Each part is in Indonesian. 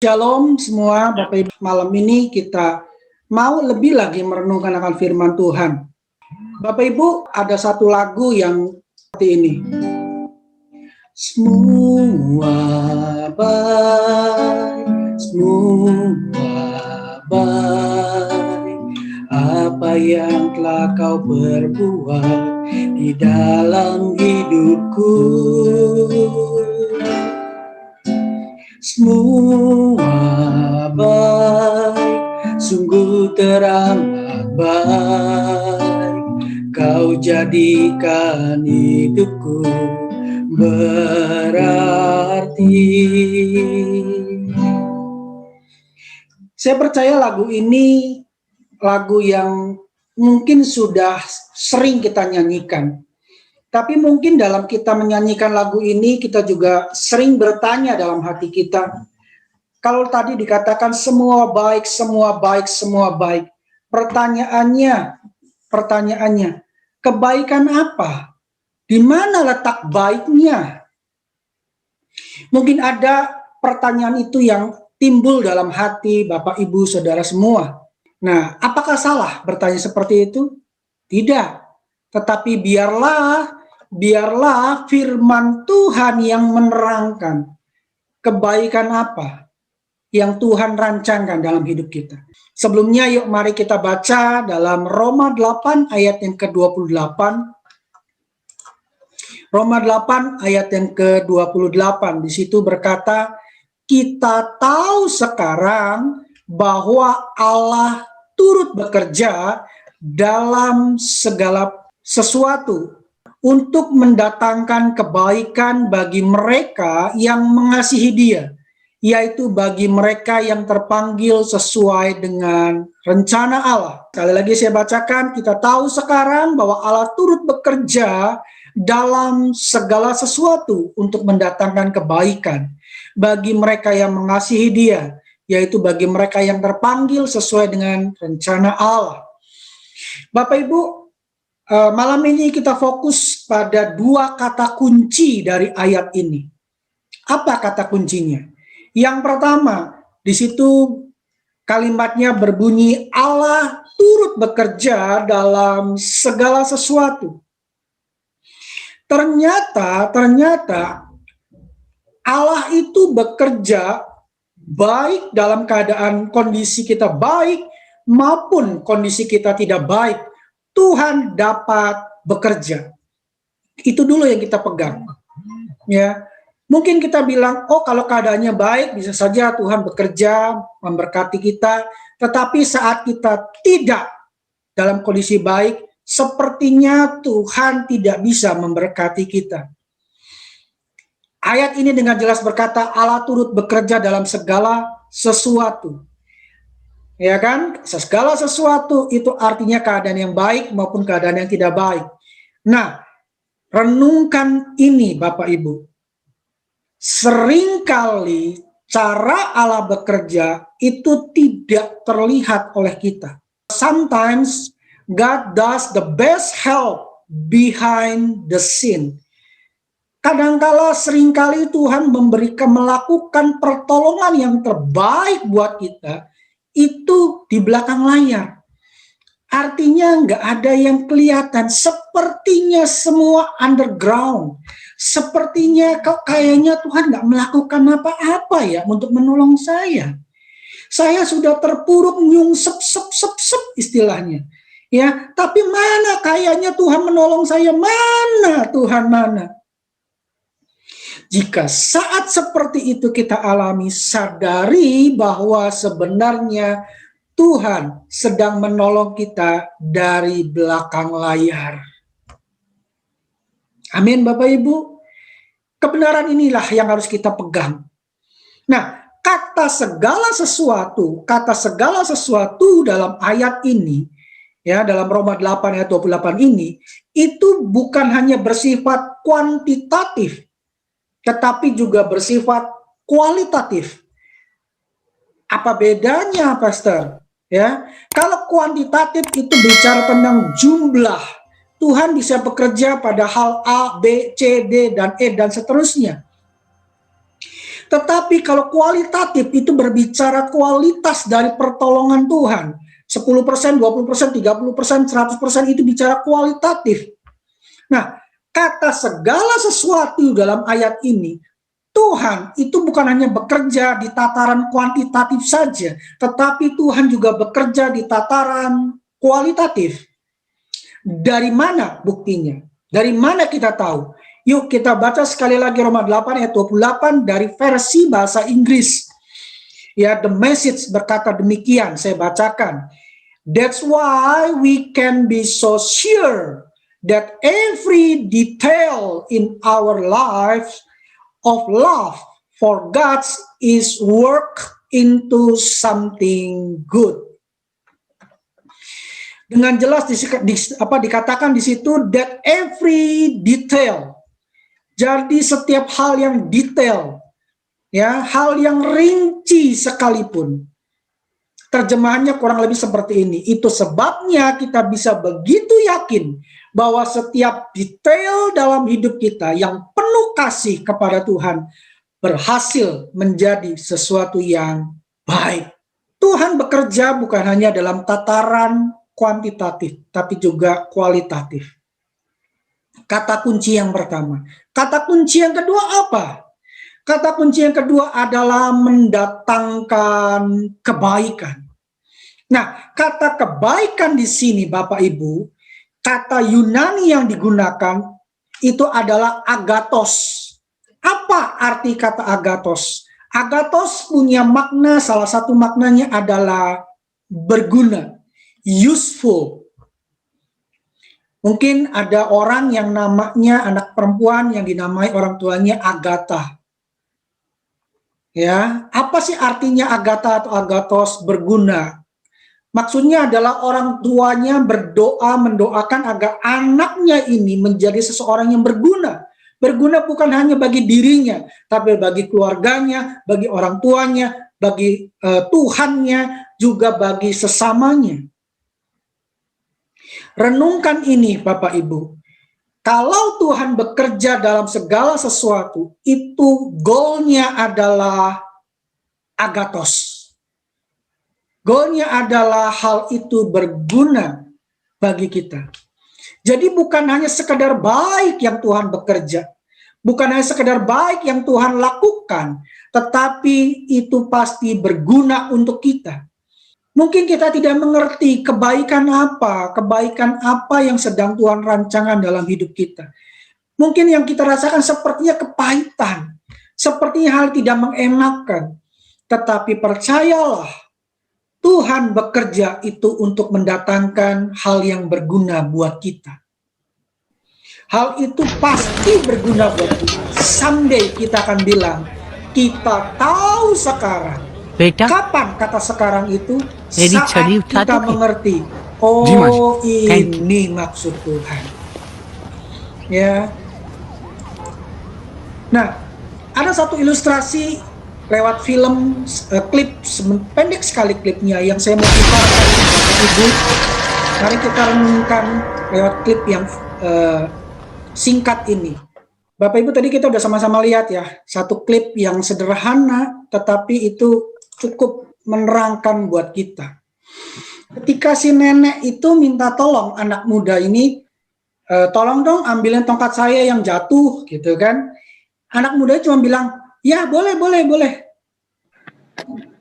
Shalom semua Bapak Ibu. Malam ini kita mau lebih lagi merenungkan akan firman Tuhan. Bapak Ibu, ada satu lagu yang seperti ini. Semua baik, apa yang telah kau perbuat di dalam hidupku. Semua baik, sungguh teramat baik, kau jadikan hidupku berarti. Saya percaya lagu ini lagu yang mungkin sudah sering kita nyanyikan. Tapi mungkin dalam kita menyanyikan lagu ini, kita juga sering bertanya dalam hati kita. Kalau tadi dikatakan semua baik, semua baik, semua baik. Pertanyaannya, kebaikan apa? Di mana letak baiknya? Mungkin ada pertanyaan itu yang timbul dalam hati Bapak, Ibu, Saudara semua. Nah, apakah salah bertanya seperti itu? Tidak. Tetapi biarlah firman Tuhan yang menerangkan kebaikan apa yang Tuhan rancangkan dalam hidup kita. Sebelumnya yuk mari kita baca dalam Roma 8 ayat yang ke-28. Roma 8 ayat yang ke-28, di situ berkata, kita tahu sekarang bahwa Allah turut bekerja dalam segala sesuatu untuk mendatangkan kebaikan bagi mereka yang mengasihi Dia, yaitu bagi mereka yang terpanggil sesuai dengan rencana Allah. Sekali lagi saya bacakan, kita tahu sekarang bahwa Allah turut bekerja dalam segala sesuatu untuk mendatangkan kebaikan bagi mereka yang mengasihi Dia, yaitu bagi mereka yang terpanggil sesuai dengan rencana Allah. Bapak Ibu, malam ini kita fokus pada dua kata kunci dari ayat ini. Apa kata kuncinya? Yang pertama, di situ kalimatnya berbunyi Allah turut bekerja dalam segala sesuatu. Ternyata Allah itu bekerja baik dalam keadaan kondisi kita baik maupun kondisi kita tidak baik. Tuhan dapat bekerja. Itu dulu yang kita pegang. Ya, mungkin kita bilang, oh kalau keadaannya baik, bisa saja Tuhan bekerja, memberkati kita. Tetapi saat kita tidak dalam kondisi baik, sepertinya Tuhan tidak bisa memberkati kita. Ayat ini dengan jelas berkata, Allah turut bekerja dalam segala sesuatu. Ya kan, segala sesuatu itu artinya keadaan yang baik maupun keadaan yang tidak baik. Nah, renungkan ini Bapak Ibu. Seringkali cara Allah bekerja itu tidak terlihat oleh kita. Sometimes God does the best help behind the scene. Kadangkala seringkali Tuhan melakukan pertolongan yang terbaik buat kita itu di belakang layar. Artinya nggak ada yang kelihatan, sepertinya semua underground. Sepertinya kayaknya Tuhan nggak melakukan apa-apa ya untuk menolong saya. Saya sudah terpuruk nyungsep istilahnya. Ya, tapi mana kayaknya Tuhan menolong saya? Mana Tuhan, mana? Jika saat seperti itu kita alami, sadari bahwa sebenarnya Tuhan sedang menolong kita dari belakang layar. Amin Bapak Ibu. Kebenaran inilah yang harus kita pegang. Nah, kata segala sesuatu dalam ayat ini, ya dalam Roma 8 ayat 28 ini, itu bukan hanya bersifat kuantitatif, tetapi juga bersifat kualitatif. Apa bedanya, Pastor? Ya, kalau kuantitatif itu bicara tentang jumlah, Tuhan bisa bekerja pada hal A, B, C, D, dan E, dan seterusnya. Tetapi kalau kualitatif itu berbicara kualitas dari pertolongan Tuhan. 10%, 20%, 30%, 100% itu bicara kualitatif. Nah, kata segala sesuatu dalam ayat ini, Tuhan itu bukan hanya bekerja di tataran kuantitatif saja, tetapi Tuhan juga bekerja di tataran kualitatif. Dari mana buktinya? Dari mana kita tahu? Yuk kita baca sekali lagi Roma 8 ayat 28 dari versi bahasa Inggris. Ya, The Message berkata demikian, saya bacakan. That's why we can be so sure that every detail in our lives of love for God is work into something good. Dengan jelas dikatakan di situ that every detail. Jadi setiap hal yang detail, ya, hal yang rinci sekalipun. Terjemahannya kurang lebih seperti ini. Itu sebabnya kita bisa begitu yakin bahwa setiap detail dalam hidup kita yang penuh kasih kepada Tuhan berhasil menjadi sesuatu yang baik. Tuhan bekerja bukan hanya dalam tataran kuantitatif, tapi juga kualitatif. Kata kunci yang pertama. Kata kunci yang kedua apa? Kata kunci yang kedua adalah mendatangkan kebaikan. Nah, kata kebaikan di sini Bapak Ibu, kata Yunani yang digunakan itu adalah agathos. Apa arti kata agathos? Agathos punya makna, salah satu maknanya adalah berguna, useful. Mungkin ada orang yang namanya anak perempuan yang dinamai orang tuanya Agatha. Ya, apa sih artinya Agatha atau agathos? Berguna. Maksudnya adalah orang tuanya berdoa, mendoakan agar anaknya ini menjadi seseorang yang berguna. Berguna bukan hanya bagi dirinya, tapi bagi keluarganya, bagi orang tuanya, bagi Tuhannya, juga bagi sesamanya. Renungkan ini Bapak Ibu. Kalau Tuhan bekerja dalam segala sesuatu, itu goalnya adalah agathos. Goalnya adalah hal itu berguna bagi kita. Jadi bukan hanya sekedar baik yang Tuhan bekerja, bukan hanya sekedar baik yang Tuhan lakukan, tetapi itu pasti berguna untuk kita. Mungkin kita tidak mengerti kebaikan apa yang sedang Tuhan rancangkan dalam hidup kita. Mungkin yang kita rasakan sepertinya kepahitan, sepertinya hal tidak mengenakan. Tetapi percayalah, Tuhan bekerja itu untuk mendatangkan hal yang berguna buat kita. Hal itu pasti berguna buat kita. Someday kita akan bilang, kita tahu sekarang. Kapan kata sekarang itu? Saat kita mengerti, oh ini maksud Tuhan. Ya. Nah, ada satu ilustrasi lewat film, klip pendek sekali klipnya yang saya mau putarkan Ibu. Mari kita renungkan lewat klip yang singkat ini. Bapak Ibu, tadi kita udah sama-sama lihat ya, satu klip yang sederhana tetapi itu cukup menerangkan buat kita. Ketika si nenek itu minta tolong anak muda ini, tolong dong ambilin tongkat saya yang jatuh gitu kan. Anak muda cuma bilang, ya boleh.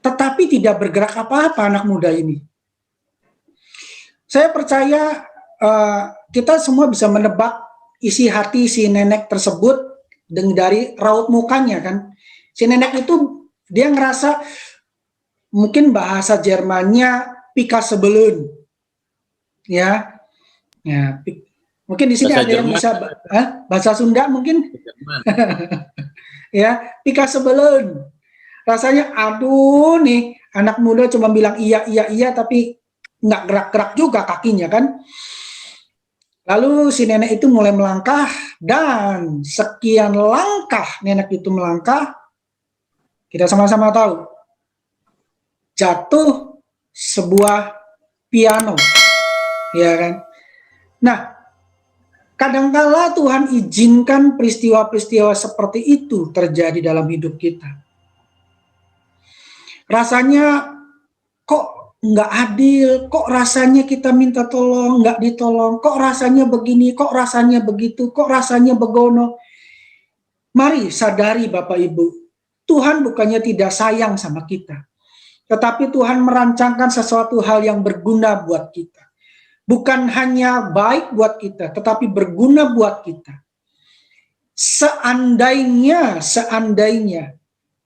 Tetapi tidak bergerak apa-apa anak muda ini. Saya percaya kita semua bisa menebak isi hati si nenek tersebut dari raut mukanya kan. Si nenek itu dia ngerasa, mungkin bahasa Jermannya pikasebelun, ya, mungkin di sini bahasa ada Jerman. Yang bisa bahasa Sunda mungkin, ya, pikasebelun, rasanya aduh nih anak muda cuma bilang iya tapi nggak gerak-gerak juga kakinya kan. Lalu si nenek itu mulai melangkah dan sekian langkah nenek itu melangkah, kita sama-sama tahu jatuh sebuah piano, ya kan? Nah, kadangkala Tuhan izinkan peristiwa-peristiwa seperti itu terjadi dalam hidup kita. Rasanya kok nggak adil, kok rasanya kita minta tolong, nggak ditolong, kok rasanya begini, kok rasanya begitu, kok rasanya begono. Mari sadari Bapak Ibu, Tuhan bukannya tidak sayang sama kita, tetapi Tuhan merancangkan sesuatu hal yang berguna buat kita. Bukan hanya baik buat kita, tetapi berguna buat kita. Seandainya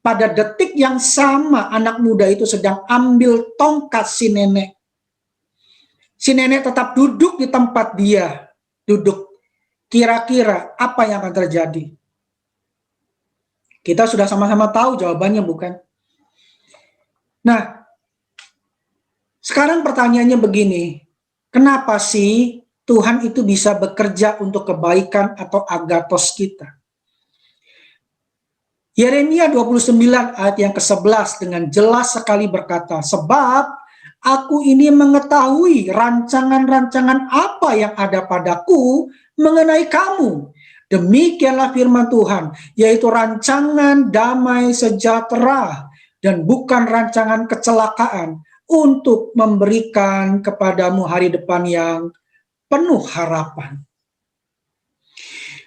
pada detik yang sama anak muda itu sedang ambil tongkat si nenek. Si nenek tetap duduk di tempat dia duduk. Kira-kira apa yang akan terjadi? Kita sudah sama-sama tahu jawabannya, bukan? Nah, sekarang pertanyaannya begini. Kenapa sih Tuhan itu bisa bekerja untuk kebaikan atau agatos kita? Yeremia 29 ayat yang ke-11 dengan jelas sekali berkata, sebab aku ini mengetahui rancangan-rancangan apa yang ada padaku mengenai kamu. Demikianlah firman Tuhan, yaitu rancangan damai sejahtera dan bukan rancangan kecelakaan untuk memberikan kepadamu hari depan yang penuh harapan.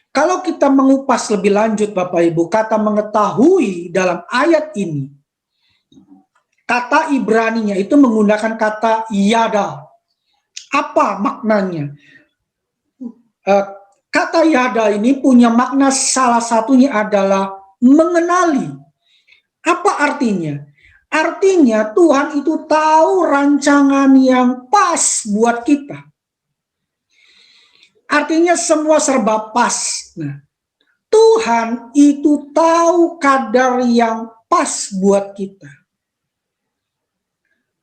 Kalau kita mengupas lebih lanjut Bapak Ibu, kata mengetahui dalam ayat ini, kata Ibraninya itu menggunakan kata yada. Apa maknanya? Kata yada ini punya makna salah satunya adalah mengenali. Apa artinya? Artinya Tuhan itu tahu rancangan yang pas buat kita. Artinya semua serba pas. Nah, Tuhan itu tahu kadar yang pas buat kita.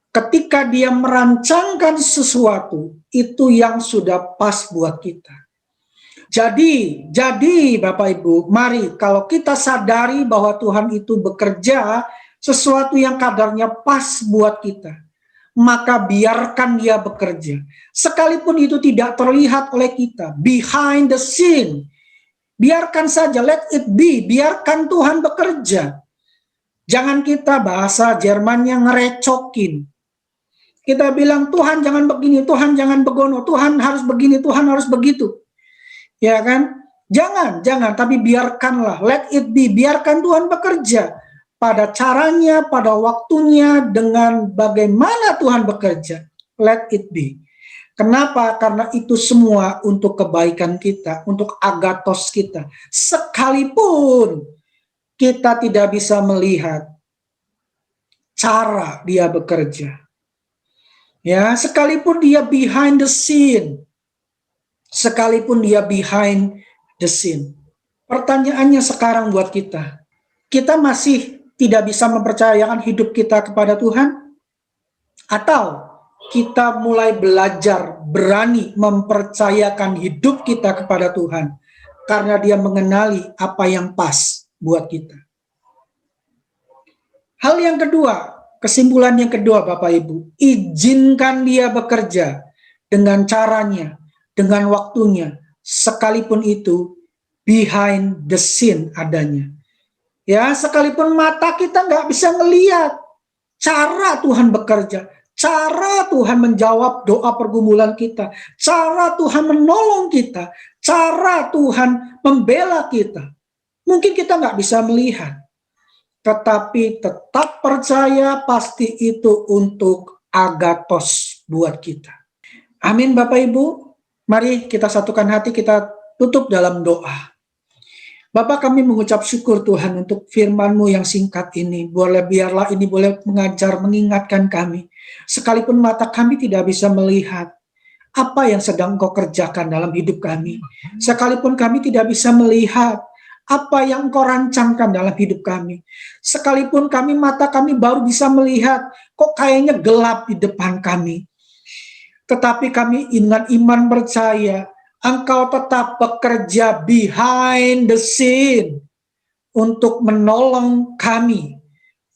Ketika dia merancangkan sesuatu, itu yang sudah pas buat kita. Jadi Bapak Ibu, mari kalau kita sadari bahwa Tuhan itu bekerja sesuatu yang kadarnya pas buat kita, maka biarkan dia bekerja. Sekalipun itu tidak terlihat oleh kita, behind the scene, biarkan saja, let it be, biarkan Tuhan bekerja. Jangan kita bahasa Jermannya ngerecokin. Kita bilang, Tuhan jangan begini, Tuhan jangan begono, Tuhan harus begini, Tuhan harus begitu. Ya kan? Jangan, tapi biarkanlah, let it be, biarkan Tuhan bekerja. Pada caranya, pada waktunya, dengan bagaimana Tuhan bekerja. Let it be. Kenapa? Karena itu semua untuk kebaikan kita, untuk agatos kita. Sekalipun kita tidak bisa melihat cara dia bekerja. Ya, sekalipun dia behind the scene. Sekalipun dia behind the scene. Pertanyaannya sekarang buat kita. Kita masih tidak bisa mempercayakan hidup kita kepada Tuhan? Atau kita mulai belajar berani mempercayakan hidup kita kepada Tuhan karena dia mengenali apa yang pas buat kita. Hal yang kedua, kesimpulan yang kedua Bapak Ibu, izinkan dia bekerja dengan caranya, dengan waktunya, sekalipun itu behind the scene adanya. Ya, sekalipun mata kita nggak bisa melihat cara Tuhan bekerja, cara Tuhan menjawab doa pergumulan kita, cara Tuhan menolong kita, cara Tuhan membela kita. Mungkin kita nggak bisa melihat, tetapi tetap percaya pasti itu untuk agatos buat kita. Amin Bapak Ibu, mari kita satukan hati, kita tutup dalam doa. Bapak, kami mengucap syukur Tuhan untuk firman-Mu yang singkat ini. Biarlah ini boleh mengajar, mengingatkan kami. Sekalipun mata kami tidak bisa melihat apa yang sedang Engkau kerjakan dalam hidup kami. Sekalipun kami tidak bisa melihat apa yang Engkau rancangkan dalam hidup kami. Sekalipun mata kami baru bisa melihat, kok kayaknya gelap di depan kami. Tetapi kami dengan iman percaya, Engkau tetap bekerja behind the scene untuk menolong kami,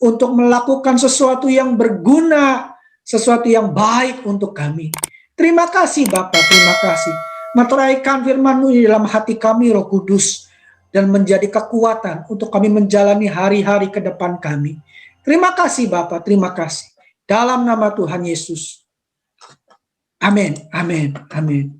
untuk melakukan sesuatu yang berguna, sesuatu yang baik untuk kami. Terima kasih Bapak, terima kasih. Meteraikan firman-Mu di dalam hati kami Roh Kudus, dan menjadi kekuatan untuk kami menjalani hari-hari ke depan kami. Terima kasih Bapak, terima kasih. Dalam nama Tuhan Yesus. Amin, amin, amin.